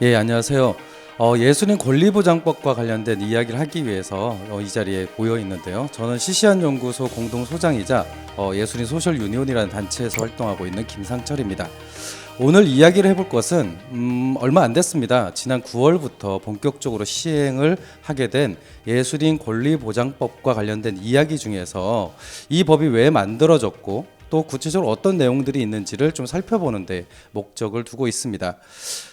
예, 안녕하세요. 예술인 권리보장법과 관련된 이야기를 하기 위해서 이 자리에 모여 있는데요. 저는 시시한 연구소 공동 소장이자 예술인 소셜 유니온이라는 단체에서 활동하고 있는 김상철입니다. 오늘 이야기를 해볼 것은 얼마 안 됐습니다. 지난 9월부터 본격적으로 시행을 하게 된 예술인 권리보장법과 관련된 이야기 중에서 이 법이 왜 만들어졌고 또 구체적으로 어떤 내용들이 있는지를 좀 살펴보는 데 목적을 두고 있습니다.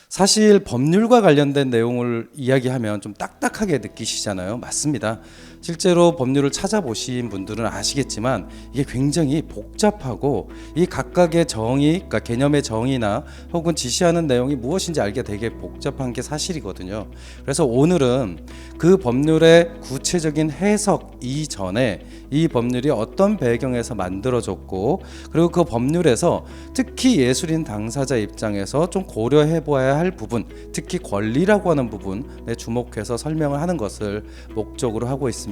사실 법률과 관련된 내용을 이야기하면 좀 딱딱하게 느끼시잖아요. 맞습니다. 실제로 법률을 찾아보신 분들은 아시겠지만 이게 굉장히 복잡하고 이 각각의 정의, 그러니까 개념의 정의나 혹은 지시하는 내용이 무엇인지 알기가 되게 복잡한 게 사실이거든요. 그래서 오늘은 그 법률의 구체적인 해석 이전에 이 법률이 어떤 배경에서 만들어졌고 그리고 그 법률에서 특히 예술인 당사자 입장에서 좀 고려해 보아야 할 부분, 특히 권리라고 하는 부분에 주목해서 설명을 하는 것을 목적으로 하고 있습니다.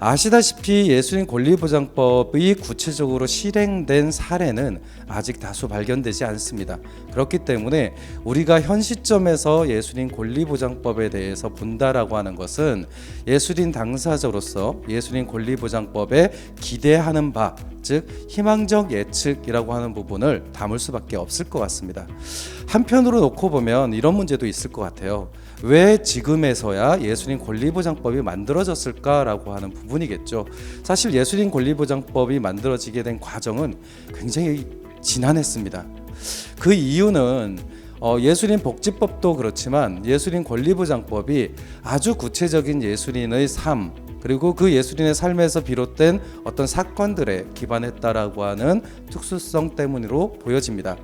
아시다시피 예술인 권리보장법이 구체적으로 실행된 사례는 아직 다수 발견되지 않습니다. 그렇기 때문에 우리가 현 시점에서 예술인 권리보장법에 대해서 본다라고 하는 것은 예술인 당사자로서 예술인 권리보장법에 기대하는 바, 즉 희망적 예측이라고 하는 부분을 담을 수밖에 없을 것 같습니다. 한편으로 놓고 보면 이런 문제도 있을 것 같아요. 왜 지금에서야 예술인 권리보장법이 만들어졌을까라고 하는 부분이겠죠. 사실 예술인 권리보장법이 만들어지게 된 과정은 굉장히 지난했습니다. 그 이유는 예술인 복지법도 그렇지만 예술인 권리보장법이 아주 구체적인 예술인의 삶 그리고 그 예술인의 삶에서 비롯된 어떤 사건들에 기반했다라고 하는 특수성 때문으로 보여집니다.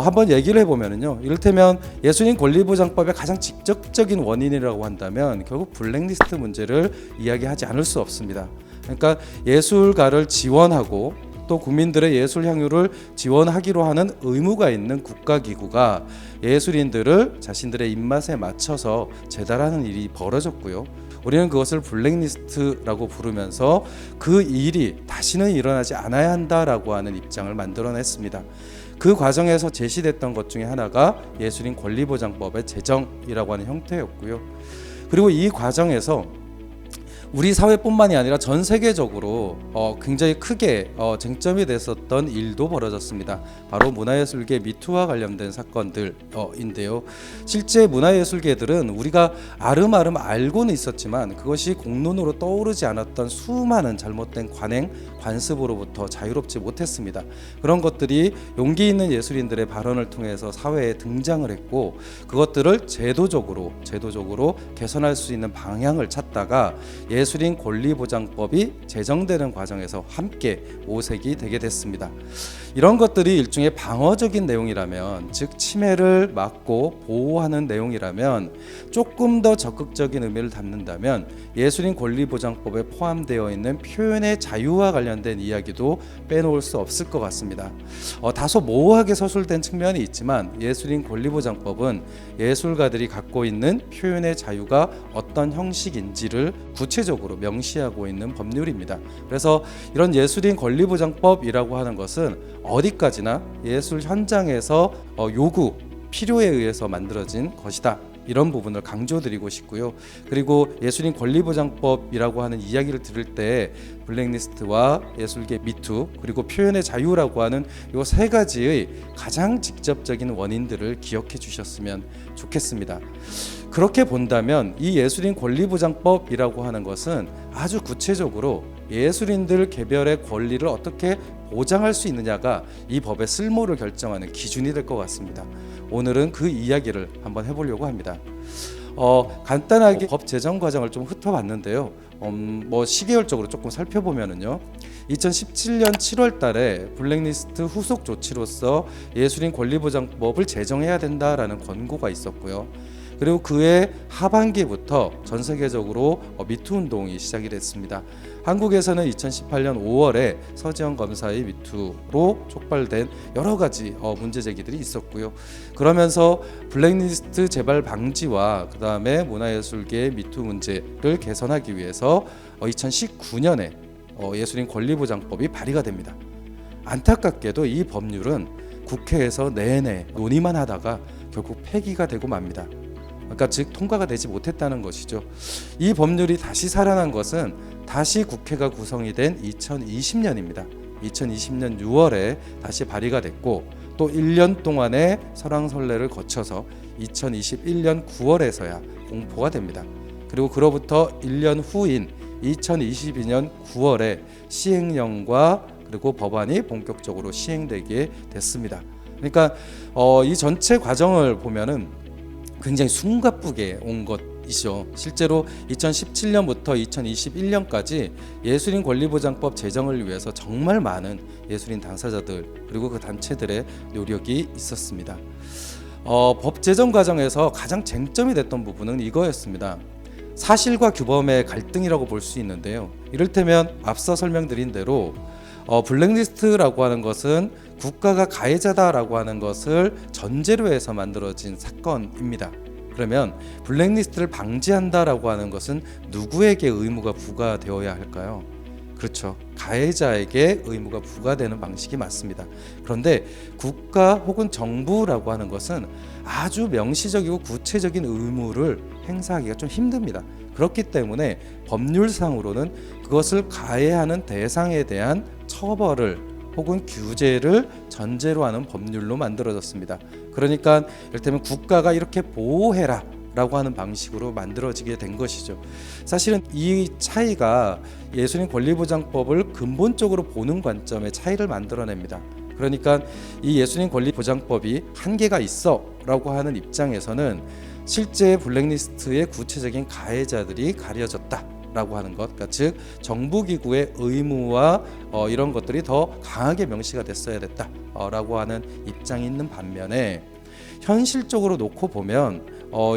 한번 얘기를 해보면요, 이를테면 예술인 권리보장법의 가장 직접적인 원인이라고 한다면 결국 블랙리스트 문제를 이야기하지 않을 수 없습니다. 그러니까 예술가를 지원하고 또 국민들의 예술 향유를 지원하기로 하는 의무가 있는 국가기구가 예술인들을 자신들의 입맛에 맞춰서 재단하는 일이 벌어졌고요. 우리는 그것을 블랙리스트라고 부르면서 그 일이 다시는 일어나지 않아야 한다라고 하는 입장을 만들어냈습니다. 그 과정에서 제시됐던 것 중에 하나가 예술인 권리보장법의 제정이라고 하는 형태였고요. 그리고 이 과정에서 우리 사회뿐만이 아니라 전 세계적으로 굉장히 크게 쟁점이 됐었던 일도 벌어졌습니다. 바로 문화예술계 미투와 관련된 사건들인데요. 실제 문화예술계들은 우리가 아름아름 알고는 있었지만 그것이 공론으로 떠오르지 않았던 수많은 잘못된 관행, 관습으로부터 자유롭지 못했습니다. 그런 것들이 용기 있는 예술인들의 발언을 통해서 사회에 등장을 했고 그것들을 제도적으로 개선할 수 있는 방향을 찾다가 예술인 권리보장법이 제정되는 과정에서 함께 모색이 되게 됐습니다. 이런 것들이 일종의 방어적인 내용이라면, 즉 침해를 막고 보호하는 내용이라면 조금 더 적극적인 의미를 담는다면 예술인 권리보장법에 포함되어 있는 표현의 자유와 관련된 이야기도 빼놓을 수 없을 것 같습니다. 다소 모호하게 서술된 측면이 있지만 예술인 권리보장법은 예술가들이 갖고 있는 표현의 자유가 어떤 형식인지를 구체적으로 명시하고 있는 법률입니다. 그래서 이런 예술인 권리보장법이라고 하는 것은 어디까지나 예술 현장에서 요구, 필요에 의해서 만들어진 것이다. 이런 부분을 강조드리고 싶고요. 그리고 예술인 권리보장법이라고 하는 이야기를 들을 때 블랙리스트와 예술계 미투 그리고 표현의 자유라고 하는 이 세 가지의 가장 직접적인 원인들을 기억해 주셨으면 좋겠습니다. 그렇게 본다면 이 예술인 권리보장법이라고 하는 것은 아주 구체적으로 예술인들 개별의 권리를 어떻게 보장할 수 있느냐가 이 법의 쓸모를 결정하는 기준이 될 것 같습니다. 오늘은 그 이야기를 한번 해보려고 합니다. 간단하게 법 제정 과정을 좀 훑어봤는데요. 시계열적으로 조금 살펴보면은요. 2017년 7월 달에 블랙리스트 후속 조치로서 예술인 권리보장법을 제정해야 된다라는 권고가 있었고요. 그리고 그해 하반기부터 전 세계적으로 미투 운동이 시작이 됐습니다. 한국에서는 2018년 5월에 서지현 검사의 미투로 촉발된 여러 가지 문제 제기들이 있었고요. 그러면서 블랙리스트 재발 방지와 그 다음에 문화예술계의 미투 문제를 개선하기 위해서 2019년에 예술인 권리보장법이 발의가 됩니다. 안타깝게도 이 법률은 국회에서 내내 논의만 하다가 결국 폐기가 되고 맙니다. 그러니까 즉 통과가 되지 못했다는 것이죠. 이 법률이 다시 살아난 것은 다시 국회가 구성이 된 2020년입니다. 2020년 6월에 다시 발의가 됐고 또 1년 동안의 설왕설래를 거쳐서 2021년 9월에서야 공포가 됩니다. 그리고 그로부터 1년 후인 2022년 9월에 시행령과 그리고 법안이 본격적으로 시행되게 됐습니다. 그러니까 이 전체 과정을 보면은 굉장히 숨가쁘게 온 것이죠. 실제로 2017년부터 2021년까지 예술인 권리보장법 제정을 위해서 정말 많은 예술인 당사자들 그리고 그 단체들의 노력이 있었습니다. 법 제정 과정에서 가장 쟁점이 됐던 부분은 이거였습니다. 사실과 규범의 갈등이라고 볼 수 있는데요. 이를테면 앞서 설명드린 대로 블랙리스트라고 하는 것은 국가가 가해자다라고 하는 것을 전제로 해서 만들어진 사건입니다. 그러면 블랙리스트를 방지한다라고 하는 것은 누구에게 의무가 부과되어야 할까요? 그렇죠. 가해자에게 의무가 부과되는 방식이 맞습니다. 그런데 국가 혹은 정부라고 하는 것은 아주 명시적이고 구체적인 의무를 행사하기가 좀 힘듭니다. 그렇기 때문에 법률상으로는 그것을 가해하는 대상에 대한 처벌을 혹은 규제를 전제로 하는 법률로 만들어졌습니다. 그러니까 이를테면 국가가 이렇게 보호해라 라고 하는 방식으로 만들어지게 된 것이죠. 사실은 이 차이가 예술인 권리보장법을 근본적으로 보는 관점의 차이를 만들어냅니다. 그러니까 이 예술인 권리보장법이 한계가 있어 라고 하는 입장에서는 실제 블랙리스트의 구체적인 가해자들이 가려졌다 라고 하는 것, 그러니까 즉 정부기구의 의무와 이런 것들이 더 강하게 명시가 됐어야 됐다 라고 하는 입장이 있는 반면에 현실적으로 놓고 보면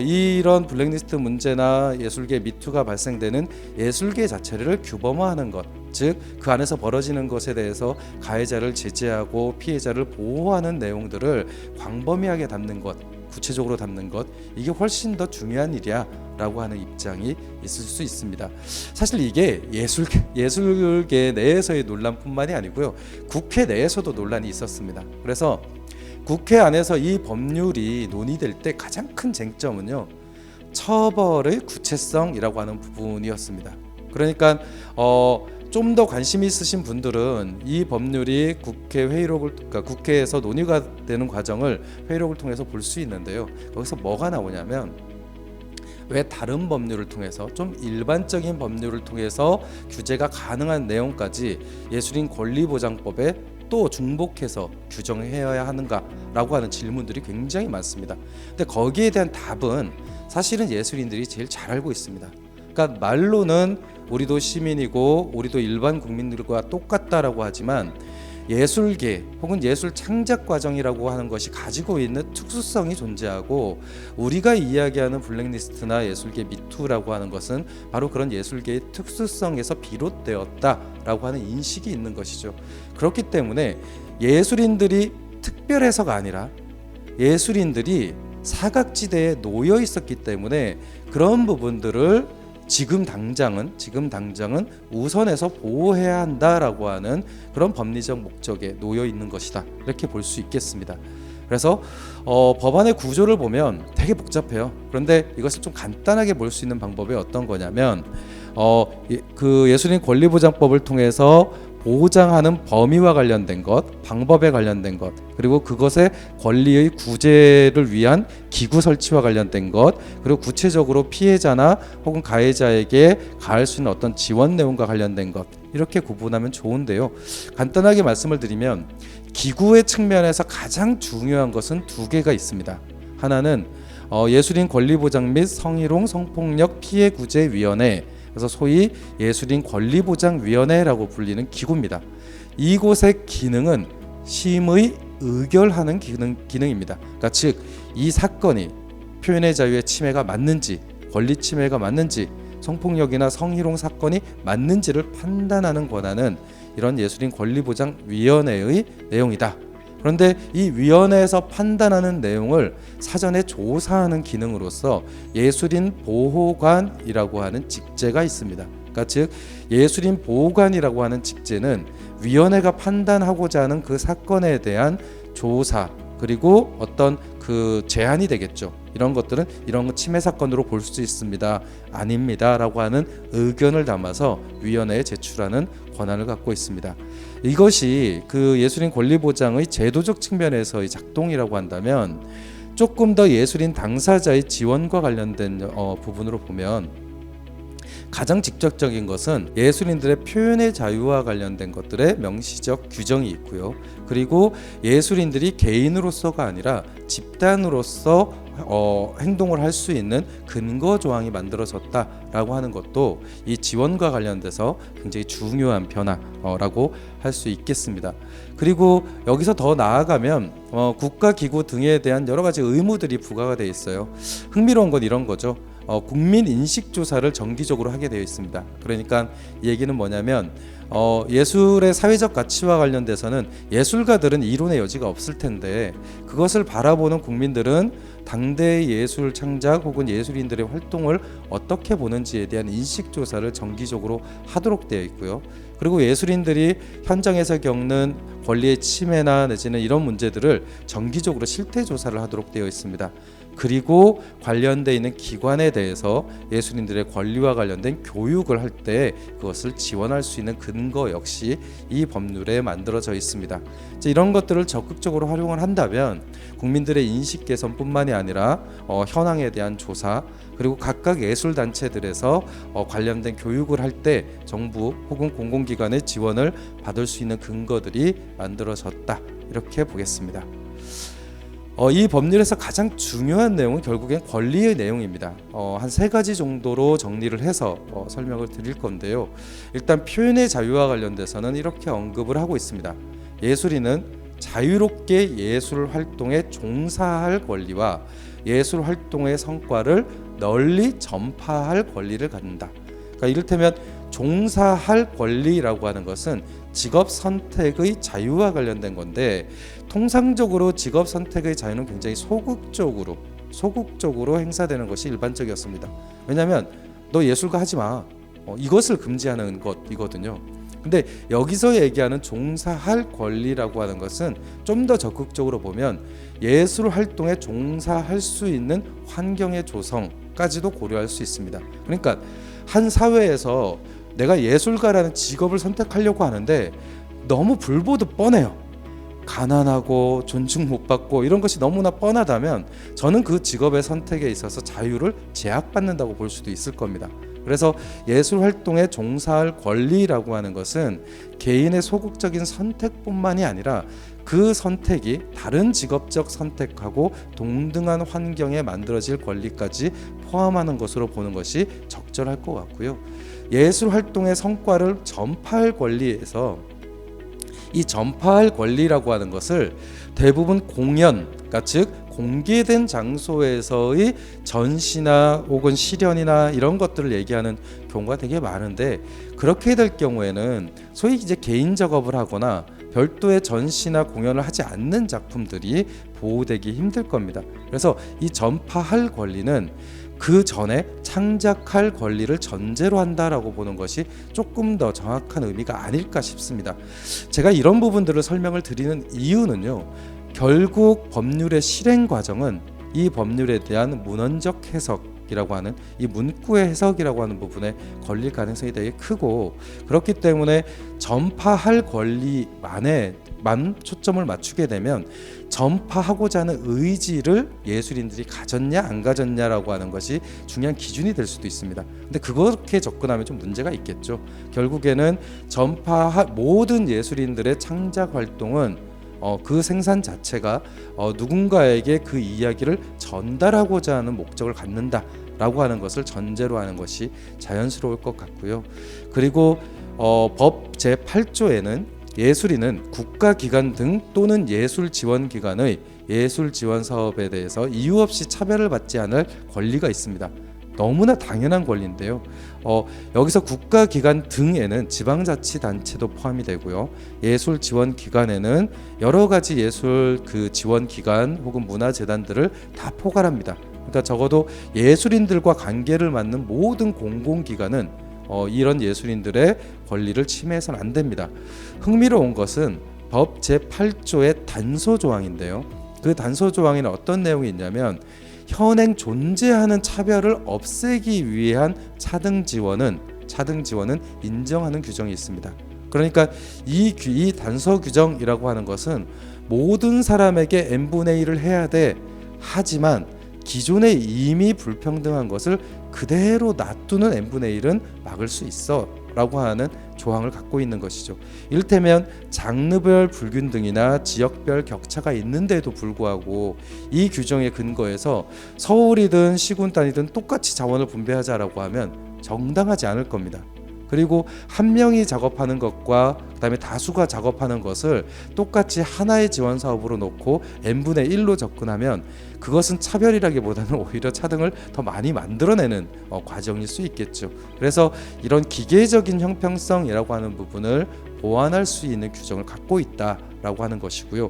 이런 블랙리스트 문제나 예술계 미투가 발생되는 예술계 자체를 규범화하는 것, 즉 그 안에서 벌어지는 것에 대해서 가해자를 제재하고 피해자를 보호하는 내용들을 광범위하게 담는 것, 구체적으로 담는 것, 이게 훨씬 더 중요한 일이야 라고 하는 입장이 있을 수 있습니다. 사실 이게 예술계 내에서의 논란뿐만이 아니고요, 국회 내에서도 논란이 있었습니다. 그래서 국회 안에서 이 법률이 논의될 때 가장 큰 쟁점은요, 처벌의 구체성이라고 하는 부분이었습니다. 그러니까 좀 더 관심 있으신 분들은 이 법률이 그러니까 국회에서 논의가 되는 과정을 회의록을 통해서 볼 수 있는데요. 거기서 뭐가 나오냐면, 왜 다른 법률을 통해서 좀 일반적인 법률을 통해서 규제가 가능한 내용까지 예술인 권리보장법에 또 중복해서 규정해야 하는가라고 하는 질문들이 굉장히 많습니다. 근데 거기에 대한 답은 사실은 예술인들이 제일 잘 알고 있습니다. 그러니까 말로는 우리도 시민이고 우리도 일반 국민들과 똑같다라고 하지만 예술계 혹은 예술 창작 과정이라고 하는 것이 가지고 있는 특수성이 존재하고, 우리가 이야기하는 블랙리스트나 예술계 미투라고 하는 것은 바로 그런 예술계의 특수성에서 비롯되었다라고 하는 인식이 있는 것이죠. 그렇기 때문에 예술인들이 특별해서가 아니라 예술인들이 사각지대에 놓여 있었기 때문에 그런 부분들을 지금 당장은 우선해서 보호해야 한다라고 하는 그런 법리적 목적에 놓여 있는 것이다, 이렇게 볼 수 있겠습니다. 그래서 법안의 구조를 보면 되게 복잡해요. 그런데 이것을 좀 간단하게 볼 수 있는 방법이 어떤 거냐면, 그 예술인 권리보장법을 통해서 보장하는 범위와 관련된 것, 방법에 관련된 것, 그리고 그것의 권리의 구제를 위한 기구 설치와 관련된 것, 그리고 구체적으로 피해자나 혹은 가해자에게 가할 수 있는 어떤 지원 내용과 관련된 것, 이렇게 구분하면 좋은데요. 간단하게 말씀을 드리면 기구의 측면에서 가장 중요한 것은 두 개가 있습니다. 하나는 예술인 권리보장 및 성희롱 성폭력 피해구제위원회, 그래서 소위 예술인 권리보장위원회라고 불리는 기구입니다. 이곳의 기능은 심의 의결하는 기능입니다. 그러니까 즉 이 사건이 표현의 자유의 침해가 맞는지, 권리 침해가 맞는지, 성폭력이나 성희롱 사건이 맞는지를 판단하는 권한은 이런 예술인 권리보장위원회의 내용이다. 그런데 이 위원회에서 판단하는 내용을 사전에 조사하는 기능으로서 예술인 보호관이라고 하는 직제가 있습니다. 그러니까 즉 예술인 보호관이라고 하는 직제는 위원회가 판단하고자 하는 그 사건에 대한 조사, 그리고 어떤 그 그 제한이 되겠죠. 이런 것들은 이런 침해 사건으로 볼 수 있습니다. 아닙니다라고 하는 의견을 담아서 위원회에 제출하는 권한을 갖고 있습니다. 이것이 그 예술인 권리 보장의 제도적 측면에서의 작동이라고 한다면 조금 더 예술인 당사자의 지원과 관련된 부분으로 보면 가장 직접적인 것은 예술인들의 표현의 자유와 관련된 것들의 명시적 규정이 있고요. 그리고 예술인들이 개인으로서가 아니라 집단으로서 행동을 할 수 있는 근거 조항이 만들어졌다라고 하는 것도 이 지원과 관련돼서 굉장히 중요한 변화라고 할 수 있겠습니다. 그리고 여기서 더 나아가면 국가기구 등에 대한 여러 가지 의무들이 부과가 되어 있어요. 흥미로운 건 이런 거죠. 국민 인식 조사를 정기적으로 하게 되어 있습니다. 그러니까 이 얘기는 뭐냐면 예술의 사회적 가치와 관련돼서는 예술가들은 이론의 여지가 없을 텐데 그것을 바라보는 국민들은 당대의 예술 창작 혹은 예술인들의 활동을 어떻게 보는지에 대한 인식 조사를 정기적으로 하도록 되어 있고요. 그리고 예술인들이 현장에서 겪는 권리의 침해나 내지는 이런 문제들을 정기적으로 실태 조사를 하도록 되어 있습니다. 그리고 관련되어 있는 기관에 대해서 예술인들의 권리와 관련된 교육을 할 때 그것을 지원할 수 있는 근거 역시 이 법률에 만들어져 있습니다. 이런 것들을 적극적으로 활용을 한다면 국민들의 인식 개선뿐만이 아니라 현황에 대한 조사 그리고 각각 예술단체들에서 관련된 교육을 할 때 정부 혹은 공공기관의 지원을 받을 수 있는 근거들이 만들어졌다 이렇게 보겠습니다. 이 법률에서 가장 중요한 내용은 결국엔 권리의 내용입니다. 한 3가지 정도로 정리를 해서 설명을 드릴 건데요. 일단 표현의 자유와 관련돼서는 이렇게 언급을 하고 있습니다. 예술인은 자유롭게 예술 활동에 종사할 권리와 예술 활동의 성과를 널리 전파할 권리를 갖는다. 그러니까 이를테면 종사할 권리라고 하는 것은 직업 선택의 자유와 관련된 건데 통상적으로 직업 선택의 자유는 굉장히 소극적으로 행사되는 것이 일반적이었습니다. 왜냐하면 너 예술가 하지 마. 이것을 금지하는 것이거든요. 근데 여기서 얘기하는 종사할 권리라고 하는 것은 좀 더 적극적으로 보면 예술 활동에 종사할 수 있는 환경의 조성까지도 고려할 수 있습니다. 그러니까 한 사회에서 내가 예술가라는 직업을 선택하려고 하는데 너무 불보듯 뻔해요. 가난하고 존중 못 받고 이런 것이 너무나 뻔하다면 저는 그 직업의 선택에 있어서 자유를 제약받는다고 볼 수도 있을 겁니다. 그래서 예술 활동에 종사할 권리라고 하는 것은 개인의 소극적인 선택뿐만이 아니라 그 선택이 다른 직업적 선택하고 동등한 환경에 만들어질 권리까지 포함하는 것으로 보는 것이 적절할 것 같고요. 예술 활동의 성과를 전파할 권리에서 이 전파할 권리라고 하는 것을 대부분 공연, 그러니까 즉 공개된 장소에서의 전시나 혹은 실현이나 이런 것들을 얘기하는 경우가 되게 많은데 그렇게 될 경우에는 소위 이제 개인 작업을 하거나 별도의 전시나 공연을 하지 않는 작품들이 보호되기 힘들 겁니다. 그래서 이 전파할 권리는 그 전에 창작할 권리를 전제로 한다라고 보는 것이 조금 더 정확한 의미가 아닐까 싶습니다. 제가 이런 부분들을 설명을 드리는 이유는요. 결국 법률의 실행 과정은 이 법률에 대한 문헌적 해석이라고 하는 이 문구의 해석이라고 하는 부분에 걸릴 가능성이 되게 크고 그렇기 때문에 전파할 권리만에만 초점을 맞추게 되면 전파하고자 하는 의지를 예술인들이 가졌냐 안 가졌냐라고 하는 것이 중요한 기준이 될 수도 있습니다. 근데 그렇게 접근하면 좀 문제가 있겠죠. 결국에는 모든 예술인들의 창작 활동은 그 생산 자체가 누군가에게 그 이야기를 전달하고자 하는 목적을 갖는다라고 하는 것을 전제로 하는 것이 자연스러울 것 같고요. 그리고 법 제8조에는 예술인은 국가기관 등 또는 예술지원기관의 예술지원 사업에 대해서 이유 없이 차별을 받지 않을 권리가 있습니다. 너무나 당연한 권리인데요. 여기서 국가기관 등에는 지방자치단체도 포함이 되고요. 예술지원기관에는 여러 가지 예술 지원기관 혹은 문화재단들을 다 포괄합니다. 그러니까 적어도 예술인들과 관계를 맡는 모든 공공기관은 이런 예술인들의 권리를 침해해서는 안 됩니다. 흥미로운 것은 법 제8조의 단서 조항인데요. 그 단서 조항에는 어떤 내용이 있냐면 현행 존재하는 차별을 없애기 위한 차등 지원은 인정하는 규정이 있습니다. 그러니까 이 단서 규정이라고 하는 것은 모든 사람에게 n분의 1을 해야 돼. 하지만 기존에 이미 불평등한 것을 그대로 놔두는 n분의 1은 막을 수 있어 라고 하는 조항을 갖고 있는 것이죠. 이를테면 장르별 불균등이나 지역별 격차가 있는데도 불구하고 이 규정에 근거해서 서울이든 시군 단위든 똑같이 자원을 분배하자라고 하면 정당하지 않을 겁니다. 그리고 한 명이 작업하는 것과 그다음에 다수가 작업하는 것을 똑같이 하나의 지원 사업으로 놓고 n분의 1로 접근하면 그것은 차별이라기보다는 오히려 차등을 더 많이 만들어내는 과정일 수 있겠죠. 그래서 이런 기계적인 형평성이라고 하는 부분을 보완할 수 있는 규정을 갖고 있다라고 하는 것이고요.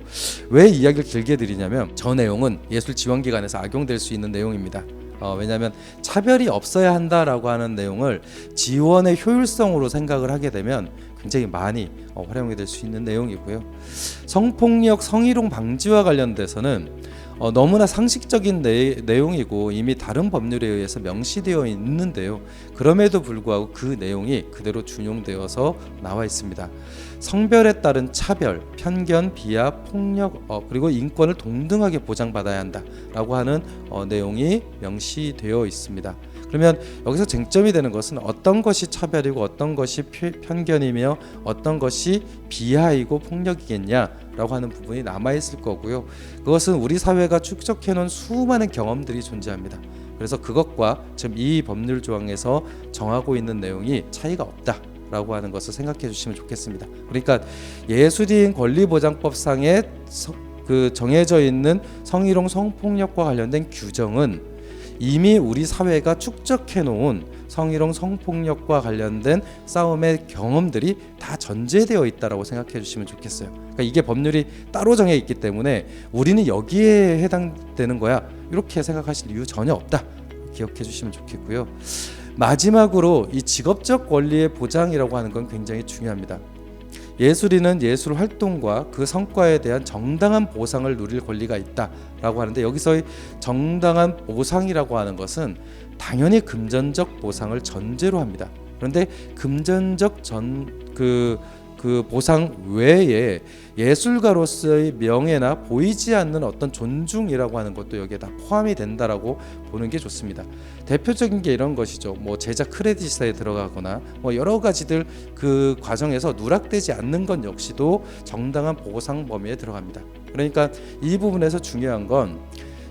왜 이야기를 길게 드리냐면 저 내용은 예술지원기관에서 악용될 수 있는 내용입니다. 왜냐하면 차별이 없어야 한다라고 하는 내용을 지원의 효율성으로 생각을 하게 되면 굉장히 많이 활용이 될 수 있는 내용이고요. 성폭력, 성희롱 방지와 관련돼서는 너무나 상식적인 내용이고 이미 다른 법률에 의해서 명시되어 있는데요. 그럼에도 불구하고 그 내용이 그대로 준용되어서 나와 있습니다. 성별에 따른 차별, 편견, 비하, 폭력 그리고 인권을 동등하게 보장받아야 한다라고 하는 내용이 명시되어 있습니다. 그러면 여기서 쟁점이 되는 것은 어떤 것이 차별이고 어떤 것이 편견이며 어떤 것이 비하이고 폭력이겠냐라고 하는 부분이 남아있을 거고요. 그것은 우리 사회가 축적해놓은 수많은 경험들이 존재합니다. 그래서 그것과 지금 이 법률 조항에서 정하고 있는 내용이 차이가 없다라고 하는 것을 생각해 주시면 좋겠습니다. 그러니까 예술인 권리보장법상에 정해져 있는 성희롱 성폭력과 관련된 규정은 이미 우리 사회가 축적해 놓은 성희롱 성폭력과 관련된 싸움의 경험들이 다 전제되어 있다라고 생각해 주시면 좋겠어요. 그러니까 이게 법률이 따로 정해 있기 때문에 우리는 여기에 해당되는 거야 이렇게 생각하실 이유 전혀 없다 기억해 주시면 좋겠고요. 마지막으로 이 직업적 권리의 보장이라고 하는 건 굉장히 중요합니다. 예술인은 예술 활동과 그 성과에 대한 정당한 보상을 누릴 권리가 있다라고 하는데 여기서의 정당한 보상이라고 하는 것은 당연히 금전적 보상을 전제로 합니다. 그런데 금전적 그 보상 외에 예술가로서의 명예나 보이지 않는 어떤 존중이라고 하는 것도 여기에 다 포함이 된다라고 보는 게 좋습니다. 대표적인 게 이런 것이죠. 뭐 제작 크레딧에 들어가거나 뭐 여러 가지들 그 과정에서 누락되지 않는 것 역시도 정당한 보상 범위에 들어갑니다. 그러니까 이 부분에서 중요한 건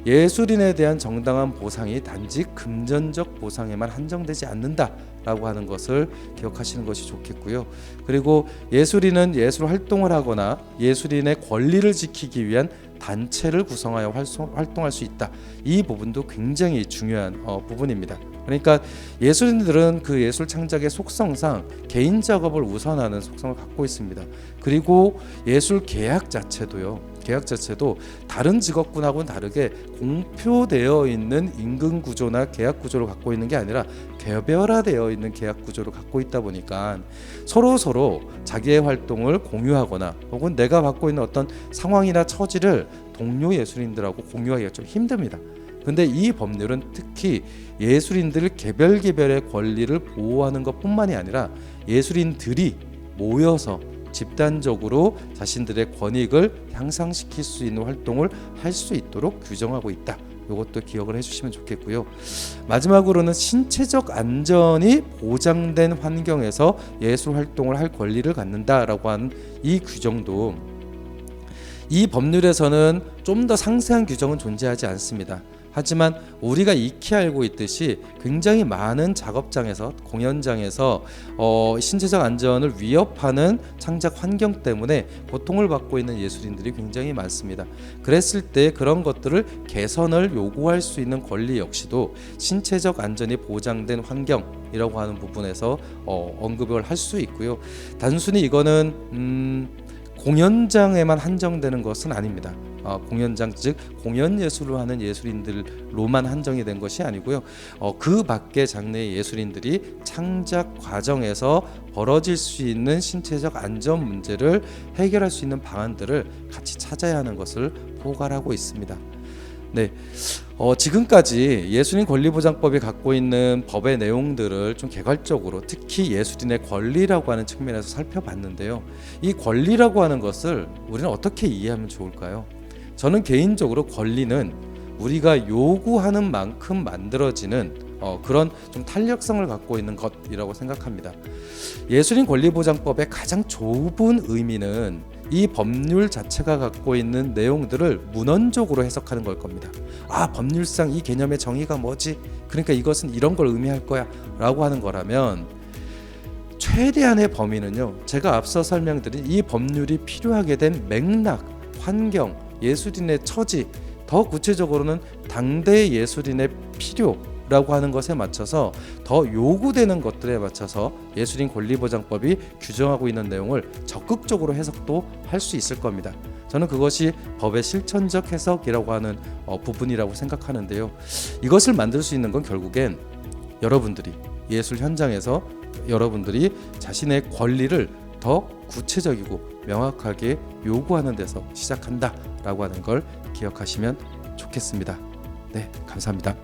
예술인에 대한 정당한 보상이 단지 금전적 보상에만 한정되지 않는다라고 하는 것을 기억하시는 것이 좋겠고요. 그리고 예술인은 예술 활동을 하거나 예술인의 권리를 지키기 위한 단체를 구성하여 활동할 수 있다. 이 부분도 굉장히 중요한 부분입니다. 그러니까 예술인들은 그 예술 창작의 속성상 개인 작업을 우선하는 속성을 갖고 있습니다. 그리고 예술 계약 자체도 다른 직업군하고는 다르게 공표되어 있는 임금 구조나 계약 구조를 갖고 있는 게 아니라 개별화되어 있는 계약 구조를 갖고 있다 보니까 서로 자기의 활동을 공유하거나 혹은 내가 갖고 있는 어떤 상황이나 처지를 동료 예술인들하고 공유하기가 좀 힘듭니다. 근데 이 법률은 특히 예술인들 개별의 권리를 보호하는 것뿐만이 아니라 예술인들이 모여서 집단적으로 자신들의 권익을 향상시킬 수 있는 활동을 할 수 있도록 규정하고 있다. 이것도 기억을 해주시면 좋겠고요. 마지막으로는 신체적 안전이 보장된 환경에서 예술 활동을 할 권리를 갖는다라고 하는 이 규정도 이 법률에서는 좀 더 상세한 규정은 존재하지 않습니다. 하지만 우리가 익히 알고 있듯이 굉장히 많은 작업장에서 공연장에서 신체적 안전을 위협하는 창작 환경 때문에 고통을 받고 있는 예술인들이 굉장히 많습니다. 그랬을 때 그런 것들을 개선을 요구할 수 있는 권리 역시도 신체적 안전이 보장된 환경이라고 하는 부분에서 언급을 할 수 있고요. 단순히 이거는 공연장에만 한정되는 것은 아닙니다. 공연장 즉 공연 예술을 하는 예술인들로만 한정이 된 것이 아니고요. 그 밖의 장르의 예술인들이 창작 과정에서 벌어질 수 있는 신체적 안전 문제를 해결할 수 있는 방안들을 같이 찾아야 하는 것을 포괄하고 있습니다. 네, 지금까지 예술인 권리보장법이 갖고 있는 법의 내용들을 좀 개괄적으로 특히 예술인의 권리라고 하는 측면에서 살펴봤는데요. 이 권리라고 하는 것을 우리는 어떻게 이해하면 좋을까요? 저는 개인적으로 권리는 우리가 요구하는 만큼 만들어지는 그런 좀 탄력성을 갖고 있는 것이라고 생각합니다. 예술인 권리보장법의 가장 좁은 의미는 이 법률 자체가 갖고 있는 내용들을 문헌적으로 해석하는 걸 겁니다. 법률상 이 개념의 정의가 뭐지? 그러니까 이것은 이런 걸 의미할 거야 라고 하는 거라면 최대한의 범위는요, 제가 앞서 설명드린 이 법률이 필요하게 된 맥락, 환경, 예술인의 처지, 더 구체적으로는 당대의 예술인의 필요라고 하는 것에 맞춰서 더 요구되는 것들에 맞춰서 예술인 권리보장법이 규정하고 있는 내용을 적극적으로 해석도 할 수 있을 겁니다. 저는 그것이 법의 실천적 해석이라고 하는 부분이라고 생각하는데요. 이것을 만들 수 있는 건 결국엔 여러분들이 예술 현장에서 여러분들이 자신의 권리를 더 구체적이고 명확하게 요구하는 데서 시작한다라고 하는 걸 기억하시면 좋겠습니다. 네, 감사합니다.